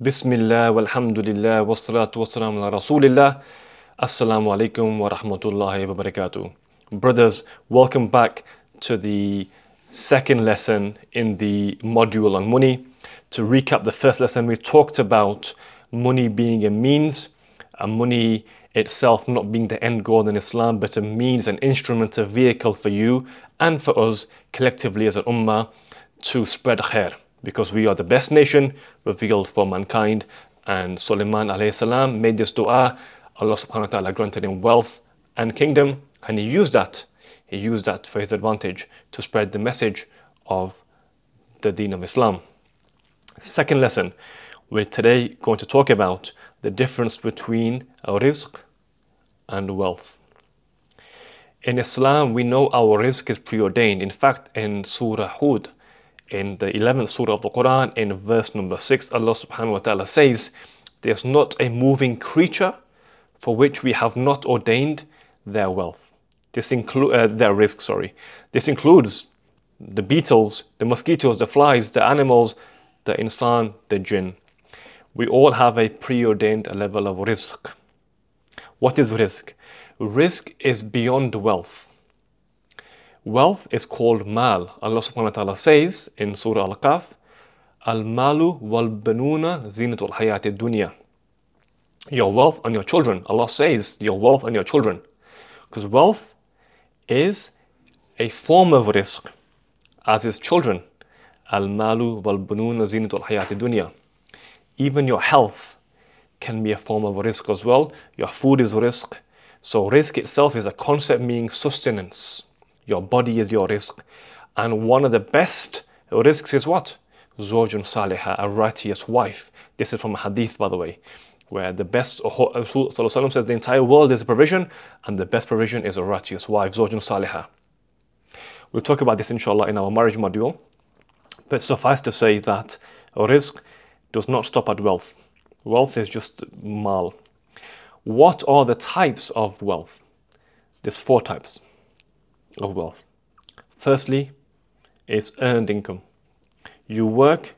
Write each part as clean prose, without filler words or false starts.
Bismillah, walhamdulillah, wassalatu wassalamu ala rasulillah. Assalamu alaikum wa rahmatullahi wa barakatuh. Brothers, welcome back to the second lesson in the module on money. To recap the first lesson, we talked about money being a means, and money itself not being the end goal in Islam, but a means, an instrument, a vehicle for you and for us collectively as an ummah to spread khair, because we are the best nation revealed for mankind. And Sulaiman alayhi salam made this dua. Allah subhanahu wa ta'ala granted him wealth and kingdom, and he used that for his advantage to spread the message of the deen of Islam. Second lesson, we're today going to talk about the difference between rizq and wealth. In Islam, we know our rizq is preordained. In fact, in Surah Hud, in the 11th surah of the Quran, in verse number 6, Allah subhanahu wa ta'ala says, "There's not a moving creature for which we have not ordained their wealth." This includes their rizq, sorry. This includes the beetles, the mosquitoes, the flies, the animals, the insan, the jinn. We all have a preordained level of rizq. What is rizq? Rizq is beyond wealth. Wealth is called mal. Allah subhanahu wa ta'ala says in Surah Al-Kahf, "Al-malu wal-banuna zinatul hayati dunya." Your wealth and your children. Allah says your wealth and your children. Because wealth is a form of rizq, as is children. Al-malu wal-banuna zinatul hayati dunya. Even your health can be a form of rizq as well. Your food is rizq. So rizq itself is a concept meaning sustenance. Your body is your rizq. And one of the best rizqs is what? Zawjun salihah, a righteous wife. This is from a hadith, by the way, where the best, Rasulullah says the entire world is a provision, and the best provision is a righteous wife, Zawjun salihah. We'll talk about this inshaAllah in our marriage module. But suffice to say that rizq does not stop at wealth. Wealth is just mal. What are the types of wealth? There's 4 types of wealth. Firstly, it's earned income. You work,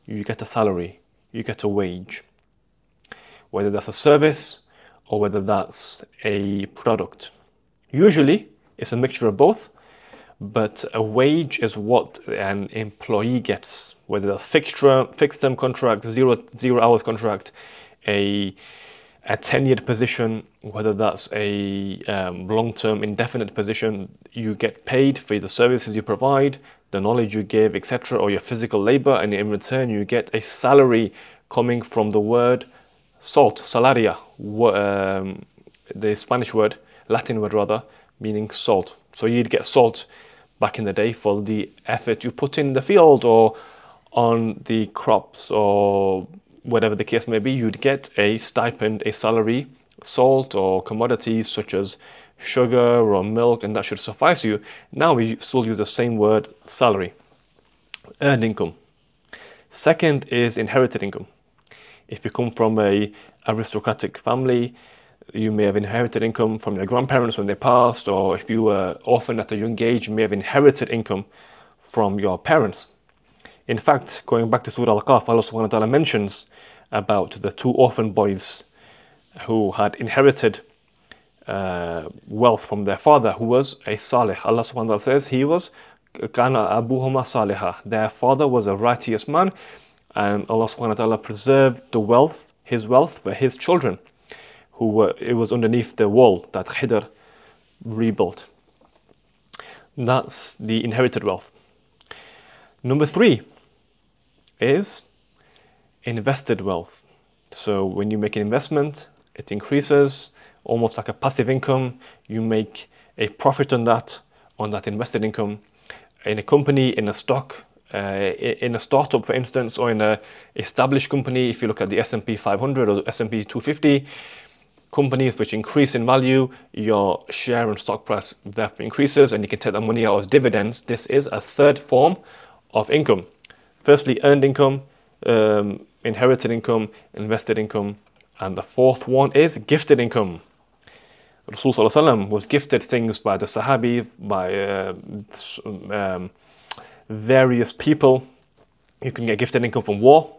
you get a salary, you get a wage. Whether that's a service or whether that's a product. Usually, it's a mixture of both, but a wage is what an employee gets, whether that's fixed term contract, zero hours contract, a 10-year position, whether that's a long-term indefinite position. You get paid for the services you provide, the knowledge you give, etc., or your physical labor, and in return you get a salary coming from the word salt, salaria, the Spanish word, Latin word rather, meaning salt. So you'd get salt back in the day for the effort you put in the field or on the crops or whatever the case may be. You'd get a stipend, a salary, salt or commodities such as sugar or milk, and that should suffice you. Now we still use the same word, salary. Earned income. Second is inherited income. If you come from a aristocratic family, you may have inherited income from your grandparents when they passed, or if you were orphaned at a young age, you may have inherited income from your parents. In fact, going back to Surah Al-Kahf, Allah subhanahu wa ta'ala mentions about the 2 orphan boys who had inherited wealth from their father, who was a salih. Allah subhanahu wa ta'ala says he was kana abuhuma salihah. Their father was a righteous man, and Allah subhanahu wa ta'ala preserved the wealth, his wealth, for his children, it was underneath the wall that Khidr rebuilt. That's the inherited wealth. Number 3 is invested wealth. So when you make an investment, it increases, almost like a passive income. You make a profit on that invested income. In a company, in a stock, in a startup, for instance, or in an established company, if you look at the S&P 500 or S&P 250, companies which increase in value, your share and stock price therefore increases, and you can take that money out as dividends. This is a third form of income. Firstly, earned income, inherited income, invested income, and the 4th one is gifted income. Rasulullah was gifted things by the Sahabi, by various people. You can get gifted income from war.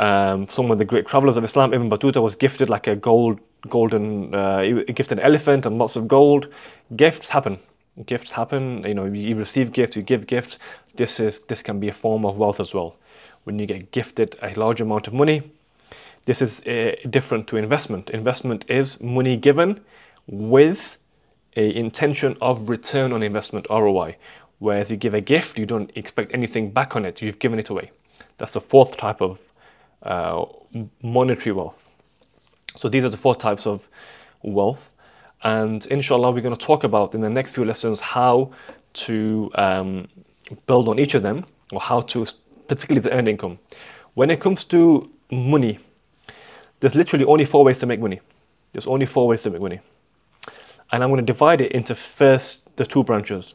Some of the great travelers of Islam, Ibn Battuta was gifted like a gifted an elephant and lots of gold. Gifts happen. Gifts happen. You know, you receive gifts, you give gifts. This can be a form of wealth as well. When you get gifted a large amount of money, this is different to investment. Investment is money given with a intention of return on investment, ROI. Whereas you give a gift, you don't expect anything back on it. You've given it away. That's the fourth type of monetary wealth. So these are the four types of wealth. And inshallah, we're going to talk about in the next few lessons how to build on each of them, or how to, particularly the earned income. When it comes to money, there's literally only 4 ways to make money. There's only 4 ways to make money. And I'm going to divide it into first the 2 branches: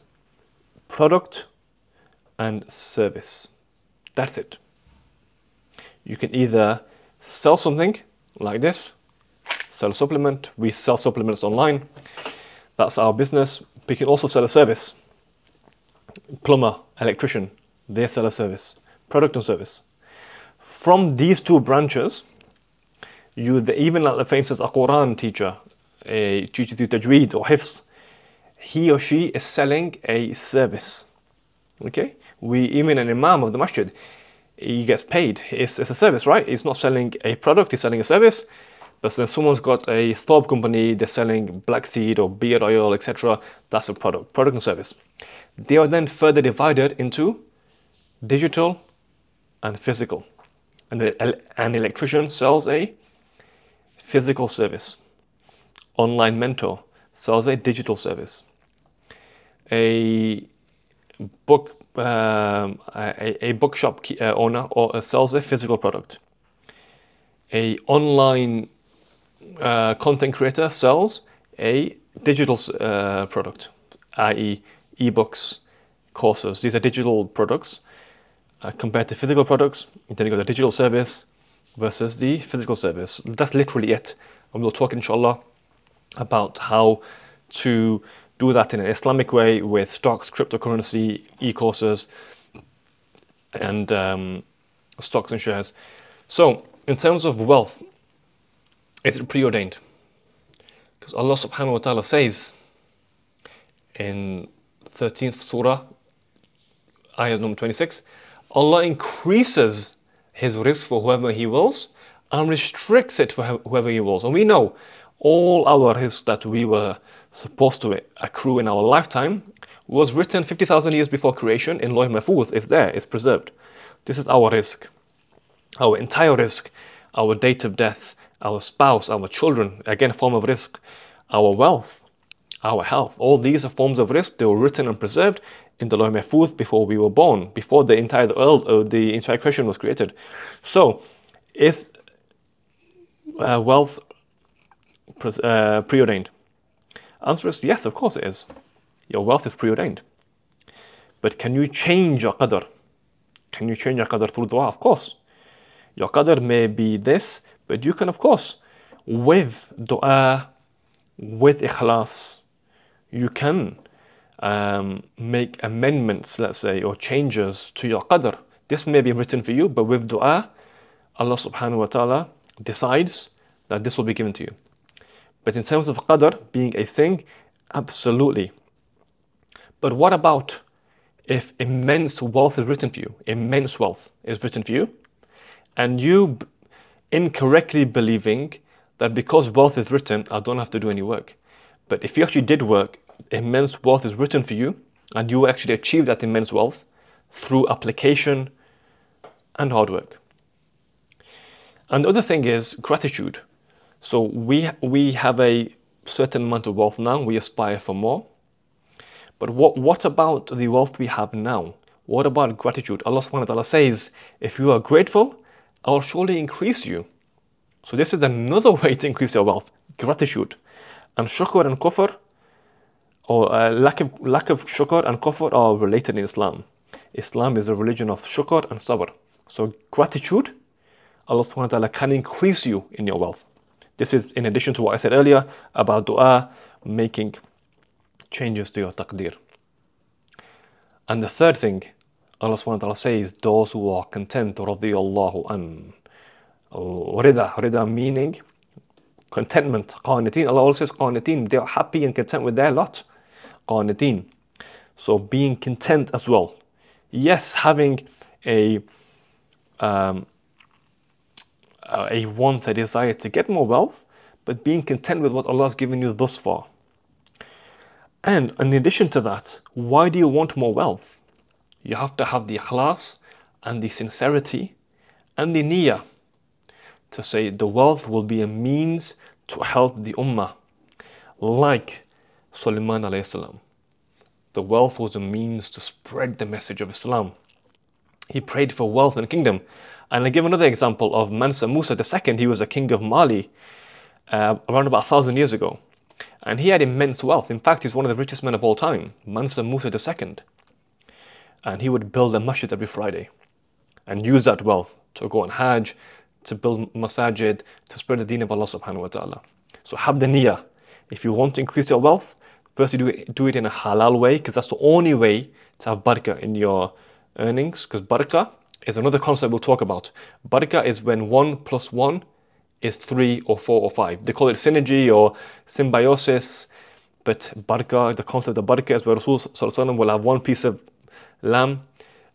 product and service. That's it. You can either sell something like this, sell a supplement. We sell supplements online. That's our business. But you can also sell a service. Plumber, electrician, they sell a service. Product and service. From these 2 branches, even like, for instance, a Quran teacher, a teacher through tajweed or hifz, he or she is selling a service. Okay? Even an imam of the masjid, he gets paid. It's a service, right? He's not selling a product, he's selling a service. But then someone's got a thobe company, they're selling black seed or beard oil, etc. That's a product and service. They are then further divided into digital and physical. And an electrician sells a physical service. Online mentor sells a digital service. A bookshop owner sells a physical product. A online content creator sells a digital product, i.e. ebooks, courses. These are digital products compared to physical products. Then you got the digital service versus the physical service. That's literally it. And we'll talk inshallah about how to do that in an Islamic way with stocks, cryptocurrency, e-courses, and stocks and shares. So in terms of wealth, is it preordained? Because Allah subhanahu wa ta'ala says in 13th surah, ayah number 26, Allah increases His rizq for whoever He wills and restricts it for whoever He wills. And we know all our rizq that we were supposed to accrue in our lifetime was written 50,000 years before creation in Lawh Mahfuz. It's there, it's preserved. This is our rizq, our entire rizq, our date of death, our spouse, our children, again, a form of rizq, our wealth, our health. All these are forms of rizq. They were written and preserved in the Lawh Mahfuz before we were born, before the entire world, the entire creation was created. So, is wealth preordained? Answer is yes, of course it is. Your wealth is preordained. But can you change your qadr? Can you change your qadr through dua? Of course. Your qadr may be this, but you can, of course, with dua, with ikhlas, you can make amendments, let's say, or changes to your qadr. This may be written for you, but with dua, Allah subhanahu wa ta'ala decides that this will be given to you. But in terms of qadr being a thing, absolutely. But what about if immense wealth is written for you? Immense wealth is written for you, and you incorrectly believing that because wealth is written, I don't have to do any work. But if you actually did work, immense wealth is written for you, and you actually achieve that immense wealth through application and hard work. And the other thing is gratitude. So we have a certain amount of wealth now, we aspire for more. But what about the wealth we have now? What about gratitude? Allah subhanahu wa ta'ala says, if you are grateful, I will surely increase you. So this is another way to increase your wealth, gratitude. And shukr and kufr, or lack of shukr and kufr are related in Islam. Islam is a religion of shukr and sabr. So gratitude, Allah subhanahu wa ta'ala can increase you in your wealth. This is in addition to what I said earlier about dua, making changes to your taqdeer. And the third thing, Allah subhanahu wa ta'ala says, those who are content, radiyallahu an. Rida meaning contentment. Qanitin, Allah also says qanitin, they are happy and content with their lot. Qanitin. So being content as well. Yes, having a want, a desire to get more wealth, but being content with what Allah has given you thus far. And in addition to that, why do you want more wealth? You have to have the ikhlas and the sincerity and the niyyah to say the wealth will be a means to help the ummah. Like Sulaiman alayhi salam. The wealth was a means to spread the message of Islam. He prayed for wealth and kingdom. And I give another example of Mansa Musa II. He was a king of Mali around about 1,000 years ago. And he had immense wealth. In fact, he's one of the richest men of all time, Mansa Musa II. And he would build a masjid every Friday and use that wealth to go on Hajj, to build masajid, to spread the deen of Allah subhanahu wa ta'ala. So have the niyyah. If you want to increase your wealth, first you do it in a halal way, because that's the only way to have barakah in your earnings. Because barakah is another concept we'll talk about. Barakah is when 1 + 1 is 3 or 4 or 5. They call it synergy or symbiosis. But barakah, the concept of barakah is where Rasul sallallahu alaihi wasallam will have one piece of lamb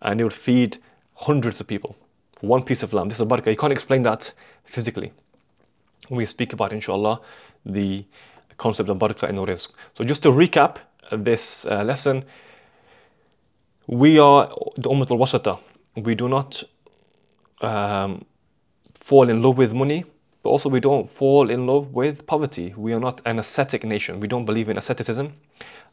and he would feed hundreds of people. One piece of lamb. This is barakah. You can't explain that physically. We speak about, inshaAllah, the concept of barakah in rizq. So just to recap this lesson, we are the Ummah al-Wasata. We do not fall in love with money, but also we don't fall in love with poverty. We are not an ascetic nation. We don't believe in asceticism.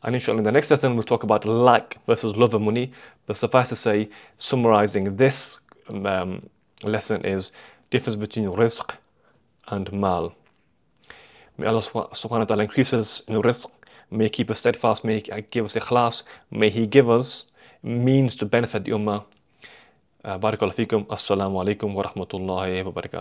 And inshallah, in the next lesson, we'll talk about lack versus love of money. But suffice to say, summarizing this lesson is difference between rizq and mal. May Allah subhanahu wa ta'ala increase us in rizq. May He keep us steadfast. May He give us ikhlas. May He give us means to benefit the ummah. Barakallahu feekum. Assalamu alaikum wa rahmatullahi wa barakatuh.